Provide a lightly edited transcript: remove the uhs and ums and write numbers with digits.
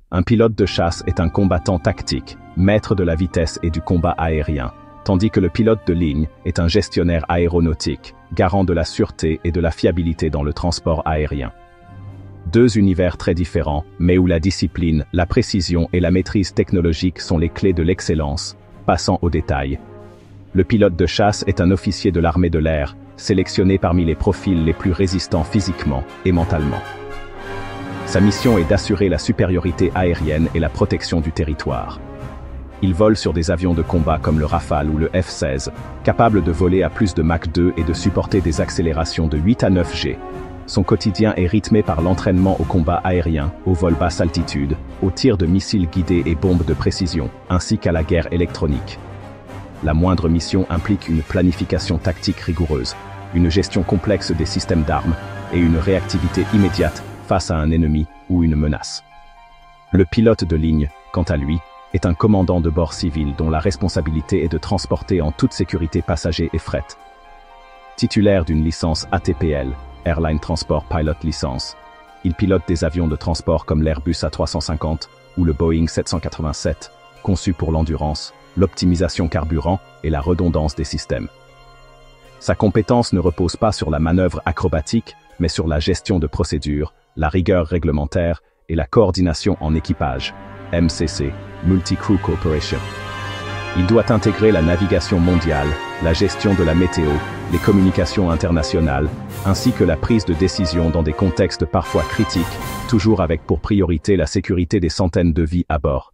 Un pilote de chasse est un combattant tactique, maître de la vitesse et du combat aérien, tandis que le pilote de ligne est un gestionnaire aéronautique, garant de la sûreté et de la fiabilité dans le transport aérien. Deux univers très différents, mais où la discipline, la précision et la maîtrise technologique sont les clés de l'excellence. Passant aux détails. Le pilote de chasse est un officier de l'armée de l'air, sélectionné parmi les profils les plus résistants physiquement et mentalement. Sa mission est d'assurer la supériorité aérienne et la protection du territoire. Il vole sur des avions de combat comme le Rafale ou le F-16, capables de voler à plus de Mach 2 et de supporter des accélérations de 8 à 9 G. Son quotidien est rythmé par l'entraînement au combat aérien, au vol basse altitude, au tir de missiles guidés et bombes de précision, ainsi qu'à la guerre électronique. La moindre mission implique une planification tactique rigoureuse, une gestion complexe des systèmes d'armes et une réactivité immédiate face à un ennemi ou une menace. Le pilote de ligne, quant à lui, est un commandant de bord civil dont la responsabilité est de transporter en toute sécurité passagers et fret. Titulaire d'une licence ATPL, Airline Transport Pilot License, il pilote des avions de transport comme l'Airbus A350 ou le Boeing 787, conçus pour l'endurance, l'optimisation carburant et la redondance des systèmes. Sa compétence ne repose pas sur la manœuvre acrobatique, mais sur la gestion de procédures, la rigueur réglementaire et la coordination en équipage, MCC, Multi-Crew Cooperation. Il doit intégrer la navigation mondiale, la gestion de la météo, les communications internationales, ainsi que la prise de décision dans des contextes parfois critiques, toujours avec pour priorité la sécurité des centaines de vies à bord.